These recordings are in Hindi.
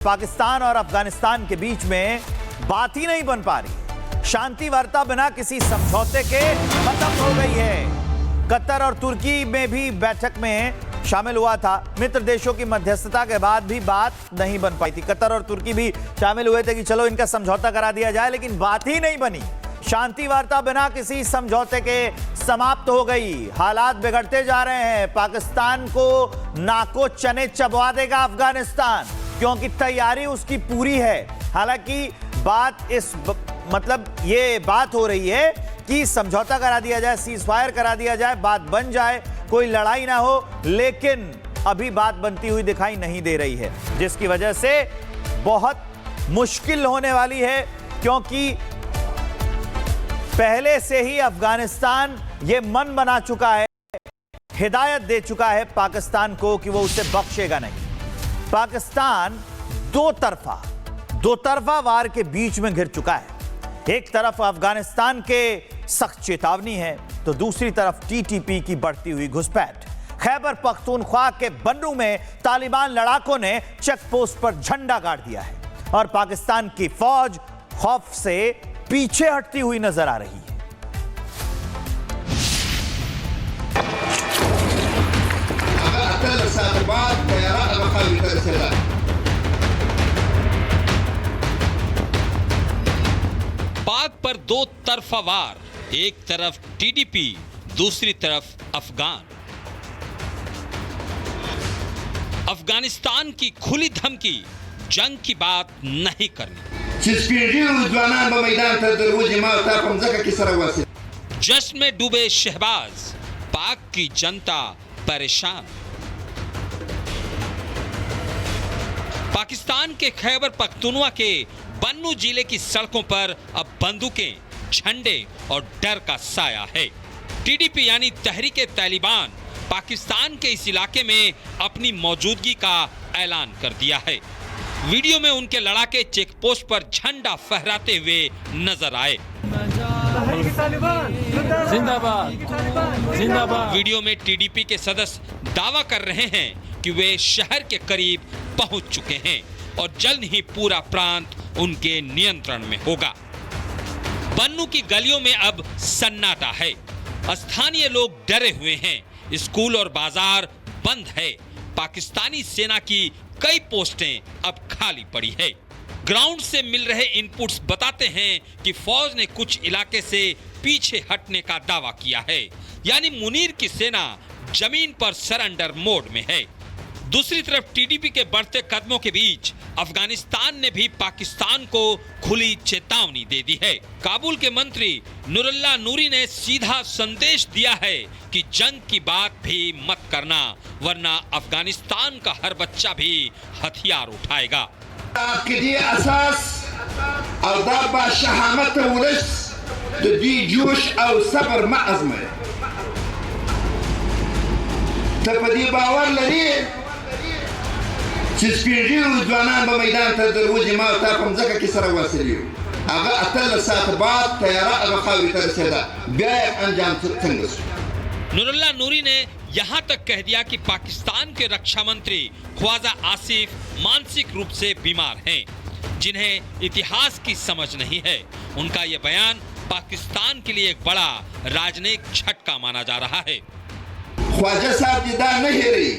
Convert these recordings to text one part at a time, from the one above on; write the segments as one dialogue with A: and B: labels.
A: पाकिस्तान और अफगानिस्तान के बीच में बात ही नहीं बन पा रही। शांति वार्ता बिना किसी समझौते के खत्म हो गई है। कतर और तुर्की में भी बैठक में शामिल हुआ था। मित्र देशों की मध्यस्थता के बाद भी बात नहीं बन पाई थी। कतर और तुर्की भी शामिल हुए थे कि चलो इनका समझौता करा दिया जाए, लेकिन बात ही नहीं बनी। शांति वार्ता बिना किसी समझौते के समाप्त हो गई। हालात बिगड़ते जा रहे हैं। पाकिस्तान को नाको चने चबवा देगा अफगानिस्तान, क्योंकि तैयारी उसकी पूरी है। हालांकि बात ये बात हो रही है कि समझौता करा दिया जाए, सीज फायर करा दिया जाए, बात बन जाए, कोई लड़ाई ना हो, लेकिन अभी बात बनती हुई दिखाई नहीं दे रही है, जिसकी वजह से बहुत मुश्किल होने वाली है। क्योंकि पहले से ही अफगानिस्तान ये मन बना चुका है, हिदायत दे चुका है पाकिस्तान को कि वो उसे बख्शेगा नहीं। पाकिस्तान दो तरफा वार के बीच में घिर चुका है। एक तरफ अफगानिस्तान के सख्त चेतावनी है, तो दूसरी तरफ टीटीपी की बढ़ती हुई घुसपैठ। खैबर पख्तूनख्वा के बन्नू में तालिबान लड़ाकों ने चेक पोस्ट पर झंडा गाड़ दिया है और पाकिस्तान की फौज खौफ से पीछे हटती हुई नजर आ रही है।
B: पाक पर दो तरफा वार, एक तरफ टीडीपी, दूसरी तरफ अफगानिस्तान की खुली धमकी, जंग की बात नहीं करनी। जश्न में डूबे शहबाज, पाक की जनता परेशान। पाकिस्तान के खैबर पख्तूनख्वा के बन्नू जिले की सड़कों पर अब बंदूकें, झंडे और डर का साया है। टीडीपी यानी तहरीके तालिबान पाकिस्तान के इस इलाके में अपनी मौजूदगी का ऐलान कर दिया है। वीडियो में उनके लड़ाके चेक पोस्ट पर झंडा फहराते हुए नजर आए। जिंदाबाद। वीडियो में टीडीपी के सदस्य दावा कर रहे हैं कि वे शहर के करीब पहुंच चुके हैं और जल्द ही पूरा प्रांत उनके नियंत्रण में होगा। बन्नू की गलियों में अब सन्नाटा है। स्थानीय लोग डरे हुए हैं। स्कूल और बाजार बंद है। पाकिस्तानी सेना की कई पोस्टें अब खाली पड़ी है। ग्राउंड से मिल रहे इनपुट्स बताते हैं कि फौज ने कुछ इलाके से पीछे हटने का दावा किया है, यानी मुनीर की सेना जमीन पर सरेंडर मोड में है। दूसरी तरफ टीडीपी के बढ़ते कदमों के बीच अफगानिस्तान ने भी पाकिस्तान को खुली चेतावनी दे दी है। काबुल के मंत्री नुरुल्लाह नूरी ने सीधा संदेश दिया है कि जंग की बात भी मत करना, वरना अफगानिस्तान का हर बच्चा भी हथियार उठाएगा। नुरुल्लाह नूरी ने यहाँ तक कह दिया कि पाकिस्तान के रक्षा मंत्री ख्वाजा आसिफ मानसिक रूप से बीमार हैं, जिन्हें इतिहास की समझ नहीं है। उनका यह बयान पाकिस्तान के लिए एक बड़ा राजनयिक झटका माना जा रहा है।
C: ख्वाजा साहब जिदा नहीं रही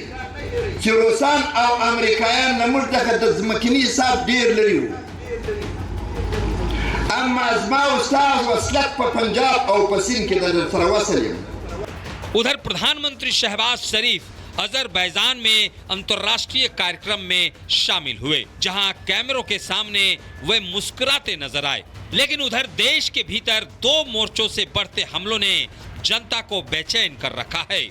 C: चिरोसान और अमेरिकायन नमुल तक मकनी साहब देर लड़ियो अम्मा अजमा उस्ताद वसलत पर पंजाब और पसिन के दर सरवासलिम।
B: उधर प्रधानमंत्री शहबाज शरीफ अजरबैजान में अंतर्राष्ट्रीय कार्यक्रम में शामिल हुए, जहां कैमरों के सामने वे मुस्कुराते नजर आए। लेकिन उधर देश के भीतर दो मोर्चों से बढ़ते हमलों ने जनता को बेचैन कर रखा है।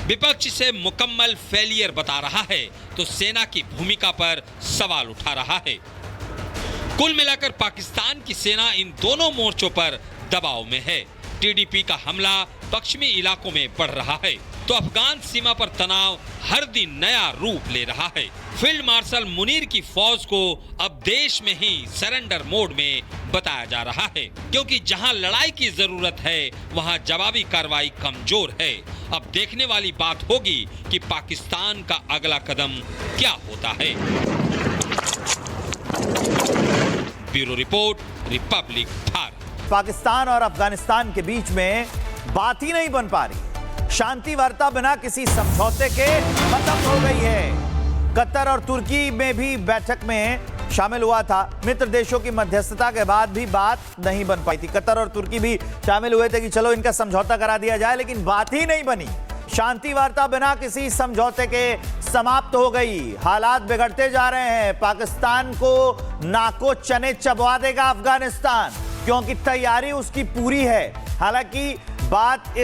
B: विपक्ष इसे मुकम्मल फेलियर बता रहा है, तो सेना की भूमिका पर सवाल उठा रहा है। कुल मिलाकर पाकिस्तान की सेना इन दोनों मोर्चों पर दबाव में है। टीडीपी का हमला पश्चिमी इलाकों में बढ़ रहा है, तो अफगान सीमा पर तनाव हर दिन नया रूप ले रहा है। फील्ड मार्शल मुनीर की फौज को अब देश में ही सरेंडर मोड में बताया जा रहा है, क्योंकि जहां लड़ाई की जरूरत है वहां जवाबी कार्रवाई कमजोर है। अब देखने वाली बात होगी कि पाकिस्तान का अगला कदम क्या होता है। Bureau report, Republic Bharat.
A: Pakistan और अफगानिस्तान के बीच में बात ही नहीं बन पा रही। शांति वार्ता बिना किसी समझौते के खत्म हो गई है। कतर और तुर्की में भी बैठक में शामिल हुआ था। मित्र देशों की मध्यस्थता के बाद भी बात नहीं बन पाई थी। कतर और तुर्की भी शामिल हुए थे कि चलो इनका समझौता करा दिया जाए, लेकिन बात ही नहीं बनी। शांति वार्ता बिना किसी समझौते के समाप्त हो गई। हालात बिगड़ते जा रहे हैं। पाकिस्तान को नाको चने चबवा देगा अफगानिस्तान, क्योंकि तैयारी उसकी पूरी है। हालांकि बात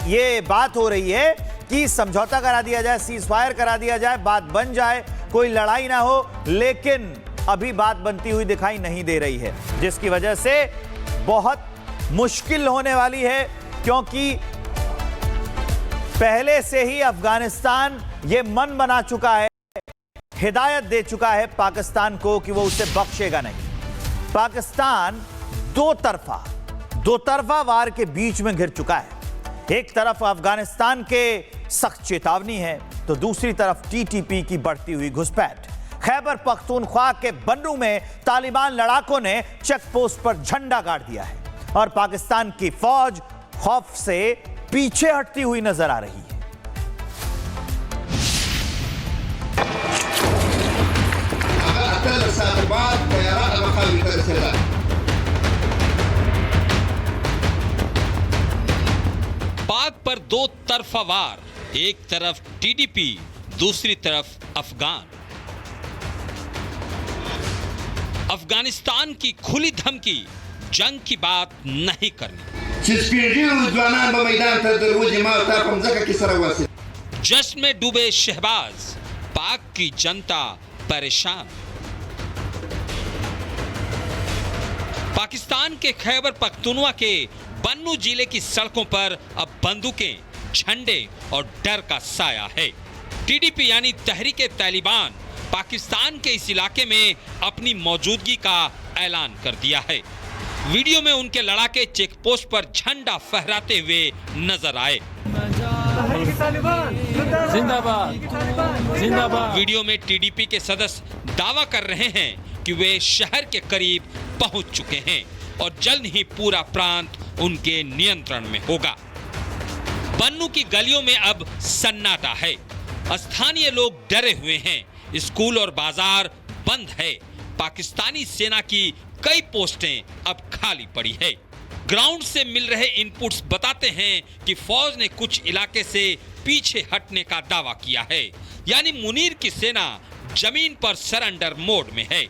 A: ये बात हो रही है कि समझौता करा दिया जाए, सीज फायर करा दिया जाए, बात बन जाए, कोई लड़ाई ना हो, लेकिन अभी बात बनती हुई दिखाई नहीं दे रही है, जिसकी वजह से बहुत मुश्किल होने वाली है, क्योंकि पहले से ही अफगानिस्तान ये मन बना चुका है, हिदायत दे चुका है पाकिस्तान को कि वो उसे बख्शेगा नहीं। पाकिस्तान दो तरफा वार के बीच में घिर चुका है। एक तरफ अफगानिस्तान के सख्त चेतावनी है, तो दूसरी तरफ टीटीपी की बढ़ती हुई घुसपैठ। खैबर पख्तूनख्वा के बन्नू में तालिबान लड़ाकों ने चेक पोस्ट पर झंडा गाड़ दिया है और पाकिस्तान की फौज खौफ से पीछे हटती हुई नजर आ रही है।
B: पाक पर दो तरफा वार, एक तरफ टीडीपी, दूसरी तरफ अफगानिस्तान की खुली धमकी, जंग की बात नहीं करनी। जश्न में डूबे शहबाज, पाक की जनता परेशान। पाकिस्तान के खैबर पख्तूनख्वा के बन्नू जिले की सड़कों पर अब बंदूकें, झंडे और डर का साया है। टीडीपी यानी तहरीके तालिबान पाकिस्तान के इस इलाके में अपनी मौजूदगी का ऐलान कर दिया है। वीडियो में उनके लड़ाके चेक पोस्ट पर झंडा फहराते हुए नजर आए। जिंदाबाद। वीडियो में टीडीपी के सदस्य दावा कर रहे हैं कि वे शहर के करीब पहुंच चुके हैं और जल्द ही पूरा प्रांत उनके नियंत्रण में होगा। बन्नू की गलियों में अब सन्नाटा है। स्थानीय लोग डरे हुए हैं। स्कूल और बाजार बंद है। पाकिस्तानी सेना की कई पोस्टें अब खाली पड़ी है। ग्राउंड से मिल रहे इनपुट्स बताते हैं कि फौज ने कुछ इलाके से पीछे हटने का दावा किया है, यानी मुनीर की सेना जमीन पर सरेंडर मोड में है।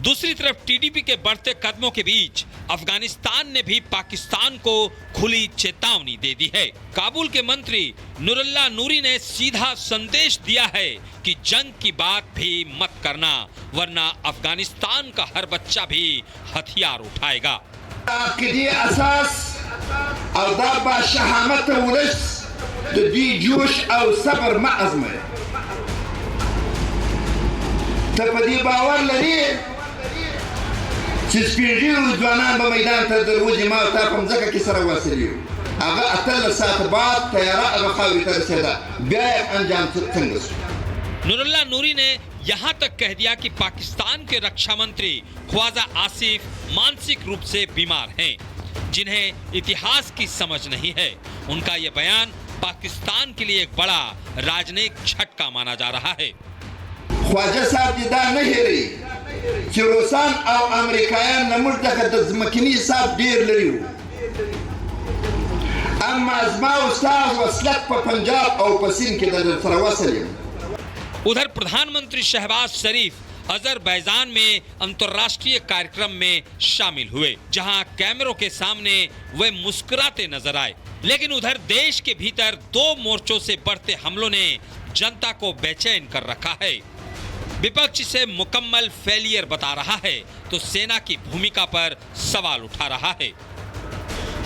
B: दूसरी तरफ टीडीपी के बढ़ते कदमों के बीच अफगानिस्तान ने भी पाकिस्तान को खुली चेतावनी दे दी है। काबुल के मंत्री नुरुल्लाह नूरी ने सीधा संदेश दिया है कि जंग की बात भी मत करना, वरना अफगानिस्तान का हर बच्चा भी हथियार उठाएगा। नुरुल्लाह नूरी ने यहाँ तक कह दिया कि पाकिस्तान के रक्षा मंत्री ख्वाजा आसिफ मानसिक रूप से बीमार हैं, जिन्हें इतिहास की समझ नहीं है। उनका यह बयान पाकिस्तान के लिए एक बड़ा राजनयिक झटका माना जा रहा है।
C: ख्वाजा साहब जी दा नहीं हेरी कि रूसान और अमेरिकायन नमुल तक दजमकिनी साहब देर लरियो, अम्मा अजमा उस्ताद वसलत पर पंजाब और पसिन के दर सरवासलिम।
B: उधर प्रधानमंत्री शहबाज शरीफ अजरबैजान में अंतर्राष्ट्रीय कार्यक्रम में शामिल हुए, जहां कैमरों के सामने वे मुस्कुराते नजर आए। लेकिन उधर देश के भीतर दो मोर्चों से बढ़ते हमलों ने जनता को बेचैन कर रखा है। विपक्ष इसे मुकम्मल फेलियर बता रहा है, तो सेना की भूमिका पर सवाल उठा रहा है।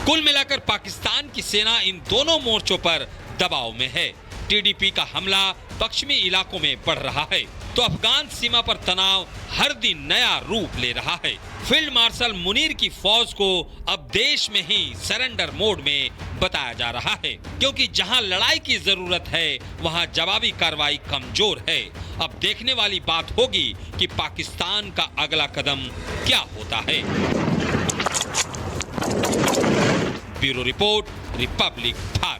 B: कुल मिलाकर पाकिस्तान की सेना इन दोनों मोर्चों पर दबाव में है। टीडीपी का हमला पश्चिमी इलाकों में बढ़ रहा है, तो अफगान सीमा पर तनाव हर दिन नया रूप ले रहा है। फील्ड मार्शल मुनीर की फौज को अब देश में ही सरेंडर मोड में बताया जा रहा है, क्योंकि जहां लड़ाई की जरूरत है वहां जवाबी कार्रवाई कमजोर है। अब देखने वाली बात होगी कि पाकिस्तान का अगला कदम क्या होता है। Bureau report, Republic Bharat.